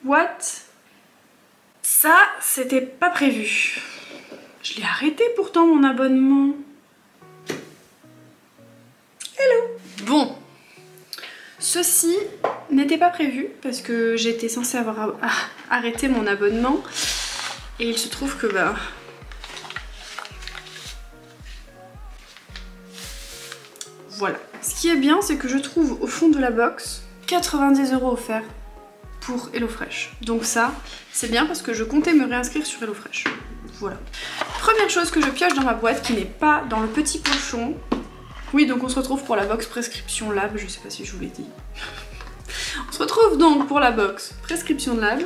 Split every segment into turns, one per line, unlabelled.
What? Ça, c'était pas prévu. Je l'ai arrêté pourtant mon abonnement. Hello! Bon, ceci n'était pas prévu parce que j'étais censée avoir arrêté mon abonnement et il se trouve que bah... Voilà. Ce qui est bien, c'est que je trouve au fond de la box 90 € offerts pour HelloFresh. Donc ça, c'est bien parce que je comptais me réinscrire sur HelloFresh. Voilà. Première chose que je pioche dans ma boîte qui n'est pas dans le petit pochon. Oui, donc on se retrouve pour la box prescription lab, je sais pas si je vous l'ai dit. On se retrouve donc pour la box prescription lab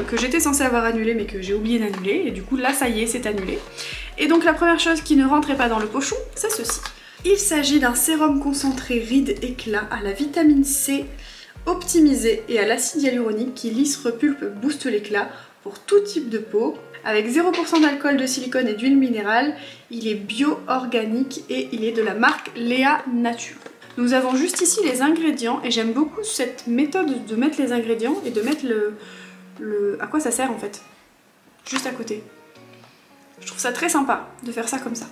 que j'étais censée avoir annulée mais que j'ai oublié d'annuler et du coup là ça y est, c'est annulé. Et donc la première chose qui ne rentrait pas dans le pochon, c'est ceci. Il s'agit d'un sérum concentré rides éclat à la vitamine C optimisé et à l'acide hyaluronique qui lisse, repulpe, booste l'éclat pour tout type de peau. Avec 0% d'alcool, de silicone et d'huile minérale, il est bio-organique et il est de la marque Léa Nature. Nous avons juste ici les ingrédients et j'aime beaucoup cette méthode de mettre les ingrédients et de mettre le... À quoi ça sert en fait? Juste à côté. Je trouve ça très sympa de faire ça comme ça.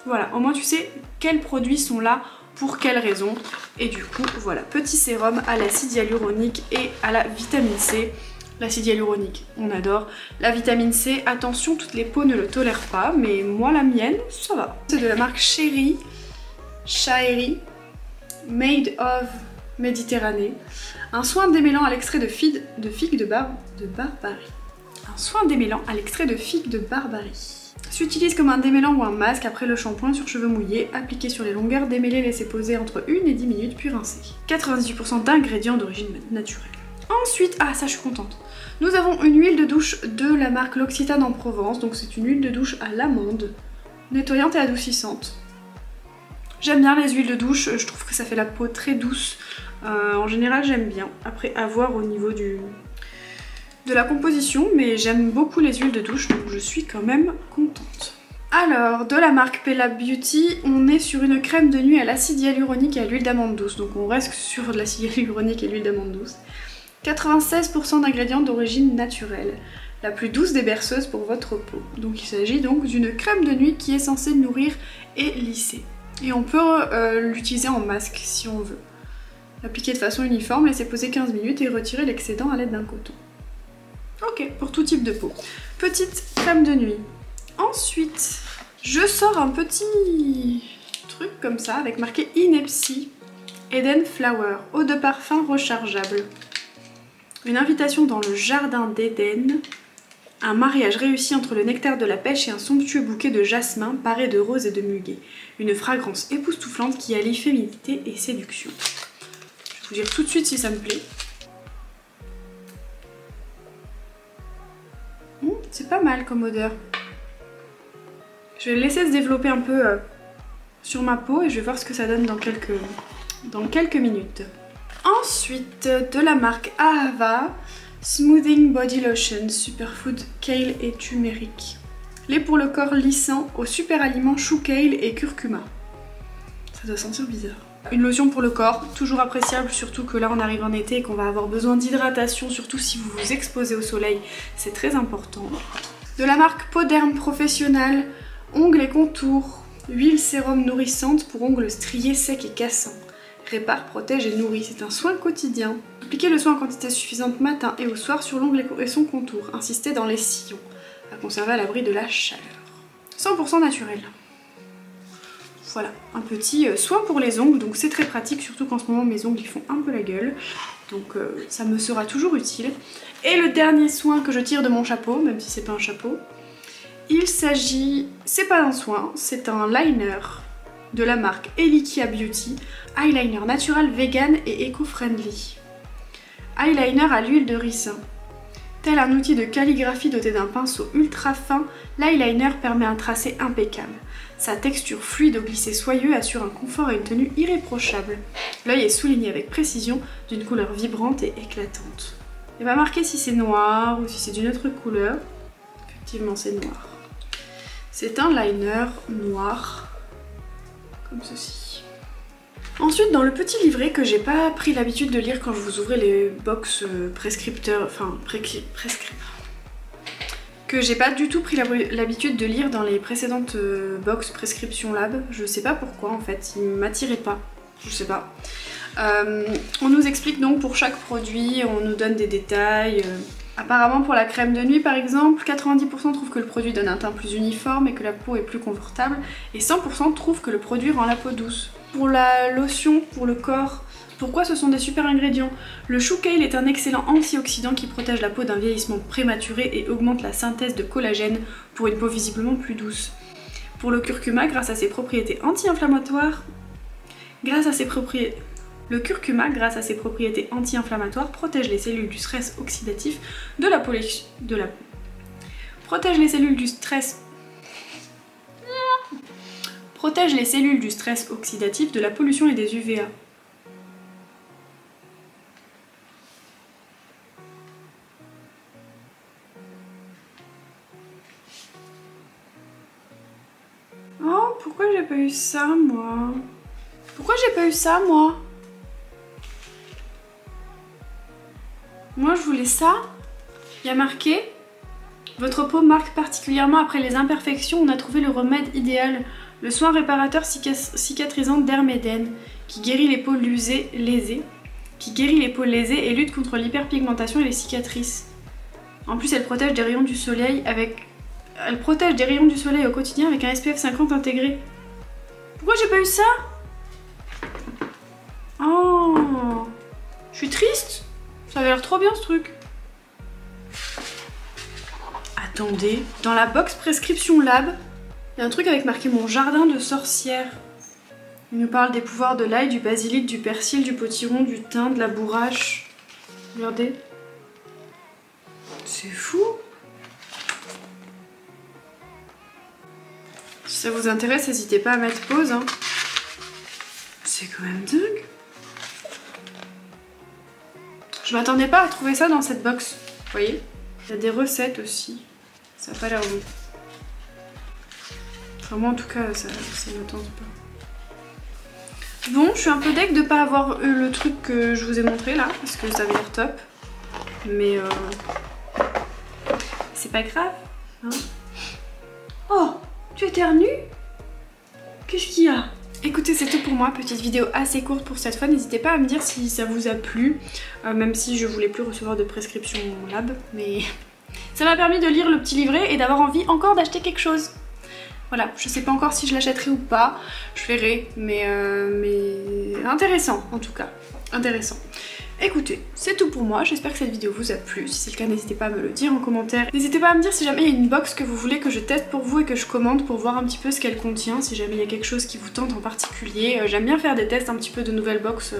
Voilà, au moins tu sais quels produits sont là, pour quelles raisons. Et du coup, voilà, petit sérum à l'acide hyaluronique et à la vitamine C. L'acide hyaluronique, on adore. La vitamine C, attention, toutes les peaux ne le tolèrent pas, mais moi la mienne, ça va. C'est de la marque Shaeri, Made of Méditerranée. Un soin démêlant à l'extrait de figue de barbarie. Un soin démêlant à l'extrait de figue de barbarie. S'utilise comme un démêlant ou un masque après le shampoing sur cheveux mouillés, appliqué sur les longueurs, démêlé, laissé poser entre 1 et 10 minutes puis rincé. 98% d'ingrédients d'origine naturelle. Ensuite, ah ça je suis contente, nous avons une huile de douche de la marque L'Occitane en Provence, donc c'est une huile de douche à l'amande, nettoyante et adoucissante. J'aime bien les huiles de douche, je trouve que ça fait la peau très douce, en général j'aime bien, après à voir au niveau de la composition, mais j'aime beaucoup les huiles de douche, donc je suis quand même contente. Alors, de la marque Pella Beauty, on est sur une crème de nuit à l'acide hyaluronique et à l'huile d'amande douce, donc on reste sur de l'acide hyaluronique et l'huile d'amande douce. 96% d'ingrédients d'origine naturelle, la plus douce des berceuses pour votre peau. Donc il s'agit donc d'une crème de nuit qui est censée nourrir et lisser. Et on peut l'utiliser en masque si on veut. Appliquer de façon uniforme, laisser poser 15 minutes et retirer l'excédent à l'aide d'un coton. Ok, pour tout type de peau. Petite crème de nuit. Ensuite, je sors un petit truc comme ça avec marqué Inepsy Eden Flower, eau de parfum rechargeable. Une invitation dans le jardin d'Éden, un mariage réussi entre le nectar de la pêche et un somptueux bouquet de jasmin paré de roses et de muguet. Une fragrance époustouflante qui allie féminité et séduction. Je vais vous dire tout de suite si ça me plaît. C'est pas mal comme odeur. Je vais le laisser se développer un peu sur ma peau et je vais voir ce que ça donne dans quelques minutes. Ensuite, de la marque Ahava, Smoothing Body Lotion, Superfood Kale et Turmeric. Lait pour le corps lissant au super aliment chou kale et curcuma. Ça doit sentir bizarre. Une lotion pour le corps, toujours appréciable, surtout que là on arrive en été et qu'on va avoir besoin d'hydratation, surtout si vous vous exposez au soleil, c'est très important. De la marque Poderm Professionnel, ongles et contours, huile sérum nourrissante pour ongles striés, secs et cassants. Répare, protège et nourrit, c'est un soin quotidien. Appliquez le soin en quantité suffisante matin et au soir sur l'ongle et son contour. Insistez dans les sillons, à conserver à l'abri de la chaleur. 100% naturel. Voilà, un petit soin pour les ongles, donc c'est très pratique, surtout qu'en ce moment mes ongles ils font un peu la gueule. Donc ça me sera toujours utile. Et le dernier soin que je tire de mon chapeau, même si c'est pas un chapeau, il s'agit, c'est pas un soin, c'est un liner de la marque Elikia Beauty, eyeliner naturel, vegan et éco-friendly. Eyeliner à l'huile de ricin. Tel un outil de calligraphie doté d'un pinceau ultra fin, l'eyeliner permet un tracé impeccable. Sa texture fluide au glissé soyeux assure un confort et une tenue irréprochable. L'œil est souligné avec précision d'une couleur vibrante et éclatante. Il va marquer si c'est noir ou si c'est d'une autre couleur. Effectivement c'est noir. C'est un liner noir, comme ceci. Ensuite, dans le petit livret que j'ai pas pris l'habitude de lire quand je vous ouvrais les box prescripteurs, enfin que j'ai pas du tout pris l'habitude de lire dans les précédentes box prescription lab. Je sais pas pourquoi en fait, ils m'attiraient pas, je sais pas. On nous explique donc pour chaque produit, on nous donne des détails. Apparemment pour la crème de nuit par exemple, 90% trouvent que le produit donne un teint plus uniforme et que la peau est plus confortable, et 100% trouvent que le produit rend la peau douce. Pour la lotion, pour le corps, pourquoi ce sont des super ingrédients? Le chou kale est un excellent antioxydant qui protège la peau d'un vieillissement prématuré et augmente la synthèse de collagène pour une peau visiblement plus douce. Pour le curcuma, grâce à ses propriétés anti-inflammatoires, le curcuma, grâce à ses propriétés anti-inflammatoires, protège les cellules du stress oxydatif de la protège les cellules du stress oxydatif de la pollution et des UVA. Oh, pourquoi j'ai pas eu ça moi? Pourquoi j'ai pas eu ça moi? Moi je voulais ça. Il y a marqué: votre peau marque particulièrement après les imperfections, on a trouvé le remède idéal. Le soin réparateur cicatrisant d'Herméden, qui guérit les peaux lésées et lutte contre l'hyperpigmentation et les cicatrices. En plus elle protège des rayons du soleil au quotidien avec un SPF 50 intégré. Pourquoi j'ai pas eu ça? Oh, je suis triste. Ça avait l'air trop bien ce truc. Attendez, dans la box prescription lab, il y a un truc avec marqué mon jardin de sorcière. Il nous parle des pouvoirs de l'ail, du basilic, du persil, du potiron, du thym, de la bourrache. Regardez. C'est fou. Si ça vous intéresse, n'hésitez pas à mettre pause. Hein. C'est quand même dingue. Je m'attendais pas à trouver ça dans cette box. Vous voyez? Il y a des recettes aussi. Ça n'a pas l'air bon. Enfin moi en tout cas ça ne me tente pas. Bon, je suis un peu deg de pas avoir eu le truc que je vous ai montré là, parce que ça avait l'air top. Mais c'est pas grave. Hein. Oh, tu éternues? Qu'est-ce qu'il y a? Écoutez, c'est tout pour moi, petite vidéo assez courte pour cette fois. N'hésitez pas à me dire si ça vous a plu, même si je voulais plus recevoir de prescription lab, mais ça m'a permis de lire le petit livret et d'avoir envie encore d'acheter quelque chose. Voilà, je sais pas encore si je l'achèterai ou pas, je verrai, mais intéressant en tout cas, intéressant. Écoutez, c'est tout pour moi, j'espère que cette vidéo vous a plu. Si c'est le cas, n'hésitez pas à me le dire en commentaire. N'hésitez pas à me dire si jamais il y a une box que vous voulez que je teste pour vous et que je commande pour voir un petit peu ce qu'elle contient, si jamais il y a quelque chose qui vous tente en particulier. J'aime bien faire des tests un petit peu de nouvelles box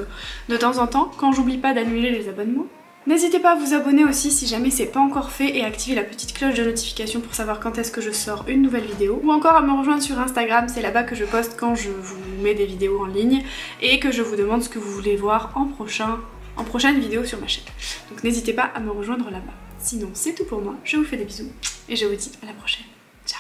de temps en temps, quand j'oublie pas d'annuler les abonnements. N'hésitez pas à vous abonner aussi si jamais c'est pas encore fait et à activer la petite cloche de notification pour savoir quand est-ce que je sors une nouvelle vidéo. Ou encore à me rejoindre sur Instagram, c'est là-bas que je poste quand je vous mets des vidéos en ligne et que je vous demande ce que vous voulez voir en prochaine vidéo sur ma chaîne. Donc n'hésitez pas à me rejoindre là-bas. Sinon c'est tout pour moi, je vous fais des bisous et je vous dis à la prochaine. Ciao.